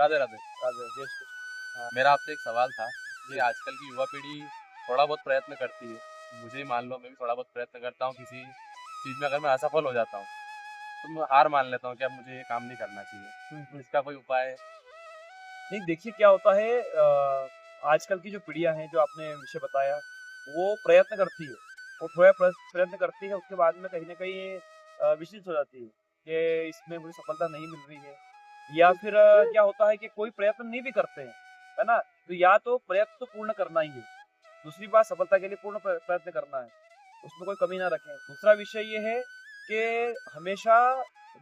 राधे राधे। राधे जय श्री कृष्ण। हाँ, मेरा आपसे एक सवाल था कि जी, आजकल की युवा पीढ़ी थोड़ा बहुत प्रयत्न करती है। मुझे ही मान लो, मैं भी थोड़ा बहुत प्रयत्न करता हूँ किसी चीज़ में, अगर मैं असफल हो जाता हूँ तो मैं हार मान लेता हूँ कि अब मुझे ये काम नहीं करना चाहिए। तो हुँ। इसका कोई उपाय है? नहीं देखिए क्या होता है आजकल की जो पीढ़ियाँ हैं, जो आपने विषय बताया, वो प्रयत्न करती है। वो थोड़ा प्रयत्न करती है, उसके बाद में कहीं न कहीं विचलित हो जाती है कि इसमें मुझे सफलता नहीं मिल रही है। या फिर क्या होता है कि कोई प्रयत्न नहीं भी करते हैं, है ना? तो या तो प्रयत्न तो पूर्ण करना ही है, दूसरी बात सफलता के लिए पूर्ण प्रयत्न करना है, उसमें कोई कमी ना रखें। दूसरा विषय ये है कि हमेशा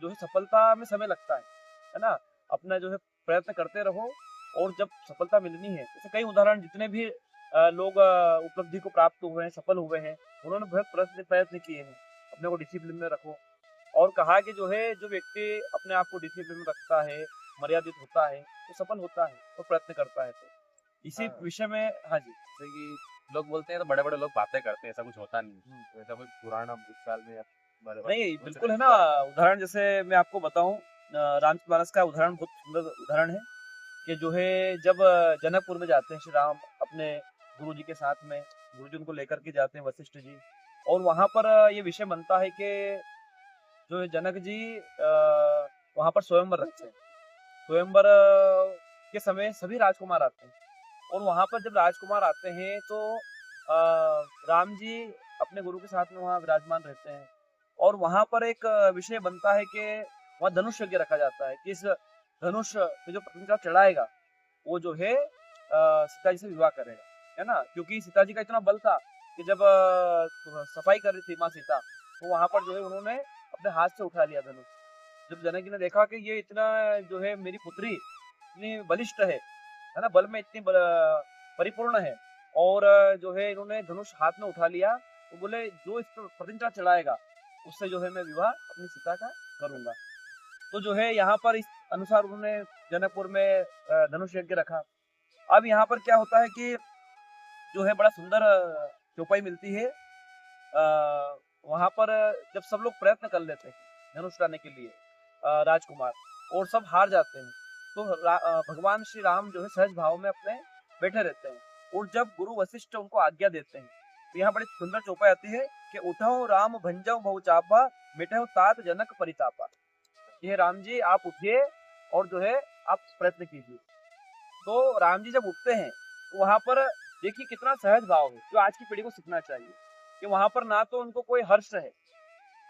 जो है सफलता में समय लगता है ना? अपना जो है प्रयत्न करते रहो और जब सफलता मिलनी है, जैसे कई उदाहरण जितने भी लोग उपलब्धि को प्राप्त हुए हैं, सफल हुए हैं, उन्होंने बहुत प्रयत्न प्रयत्न किए हैं। अपने को डिसिप्लिन में रखो और कहा कि जो है जो व्यक्ति अपने आप को डिसिप्लिन में रखता है, मर्यादित होता है, वो सफल होता है और प्रयत्न करता है। तो इसी हाँ, विषय में हाँ जी। जैसे कि लोग बोलते हैं तो बड़े बड़े लोग बातें करते हैं, ऐसा कुछ होता नहीं। हुँ। तो ऐसा कोई पुराना भूतकाल में या बड़े बड़े नहीं, सोच रहे बिल्कुल है हैं? ना, उदाहरण जैसे मैं आपको बताऊँ रामचरितमानस का उदाहरण बहुत सुंदर उदाहरण है कि जो है जब जनकपुर में जाते हैं श्री राम अपने गुरु जी के साथ में, गुरु जी उनको लेकर के जाते हैं वशिष्ठ जी और वहाँ पर ये विषय बनता है कि जो है जनक जी वहाँ पर स्वयंवर रखते हैं। स्वयंवर के समय सभी राजकुमार आते हैं और वहाँ पर जब राजकुमार आते हैं तो राम जी अपने गुरु के साथ में वहाँ विराजमान रहते हैं और वहाँ पर एक विषय बनता है कि वहाँ धनुष यज्ञ रखा जाता है कि इस धनुष पे जो प्रतिष्ठा चढ़ाएगा वो जो है सीता जी से विवाह करेगा, है ना? क्योंकि सीता जी का इतना बल था कि जब सफाई कर रही थी माँ सीता, तो वहाँ पर जो है उन्होंने अपने हाथ से उठा लिया धनुष। जब जनक जी ने देखा कि ये इतना जो है मेरी पुत्री इतनी बलिष्ठ है ना? बल में इतनी परिपूर्ण है और जो है इन्होंने धनुष हाथ में उठा लिया, तो बोले जो इस पर प्रतिष्ठा चढ़ाएगा, उससे जो है मैं विवाह अपनी सीता का करूँगा। तो जो है यहाँ पर इस अनुसार उन्होंने जनकपुर में धनुष यज्ञ रखा। अब यहाँ पर क्या होता है कि जो है बड़ा सुंदर चौपाई मिलती है। वहाँ पर जब सब लोग प्रयत्न कर लेते हैं धनुष उड़ाने के लिए राजकुमार और सब हार जाते हैं, तो भगवान श्री राम जो है सहज भाव में अपने बैठे रहते हैं और जब गुरु वशिष्ठ उनको आज्ञा देते हैं, तो यहाँ बड़ी सुंदर चौपाई आती है कि उठो राम भंजो बहु चापा, मिटहु तात जनक परितापा। ये राम जी आप उठिए और जो है आप प्रयत्न कीजिए। तो राम जी जब उठते हैं तो वहां पर देखिए कितना सहज भाव है जो आज की पीढ़ी को सीखना चाहिए कि वहां पर ना तो उनको कोई हर्ष है।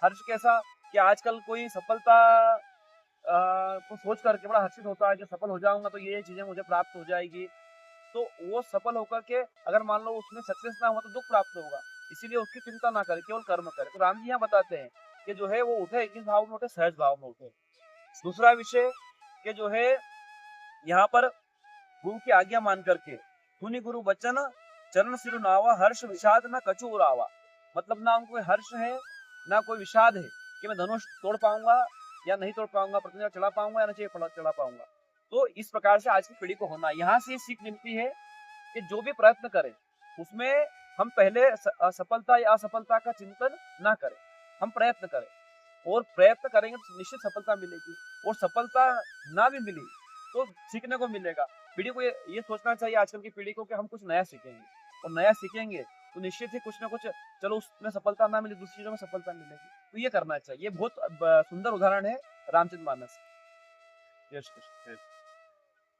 हर्ष कैसा कि आजकल कोई सफलता को सोच करके बड़ा हर्षित होता है कि सफल हो जाऊंगा तो ये चीजें मुझे प्राप्त हो जाएगी। तो वो सफल होकर के अगर मान लो उसमें सक्सेस ना हुआ तो दुख प्राप्त होगा, इसीलिए उसकी चिंता ना करे, केवल कर्म करे। तो राम जी यहाँ बताते हैं कि जो है वो उठे, किस भाव में उठे, सहज भाव में उठे। दूसरा विषय कि जो है यहाँ पर गुरु की आज्ञा मान करके सुनि गुरु बचन चरण सिरु नावा, हर्ष विषाद न कछु उरावा। मतलब ना उनको कोई हर्ष है ना कोई विषाद है कि मैं धनुष तोड़ पाऊंगा या नहीं तोड़ पाऊंगा, प्रतिज्ञा चढ़ा पाऊंगा या नहीं चढ़ा पाऊंगा। तो इस प्रकार से आज की पीढ़ी को होना, यहाँ से सीख मिलती है कि जो भी प्रयत्न करें उसमें हम पहले असफलता या असफलता का चिंतन ना करें, हम प्रयत्न करें और प्रयत्न करेंगे तो निश्चित सफलता मिलेगी। और सफलता ना भी मिली तो सीखने को मिलेगा। पीढ़ी को ये सोचना चाहिए आजकल की पीढ़ी को कि हम कुछ नया सीखेंगे और नया सीखेंगे तो निश्चित ही कुछ ना कुछ, चलो उसमें सफलता ना मिले दूसरी चीजों में सफलता मिलेगी, तो ये करना चाहिए। ये बहुत सुंदर उदाहरण है रामचरितमानस। यस कृष्ण।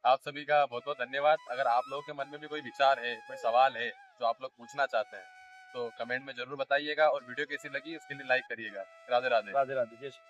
आप सभी का बहुत बहुत धन्यवाद। अगर आप लोगों के मन में भी कोई विचार है, कोई सवाल है जो आप लोग पूछना चाहते हैं, तो कमेंट में जरूर बताइएगा और वीडियो कैसी लगी उसके लिए लाइक करिएगा। राधे राधे। राधे राधे जय श्री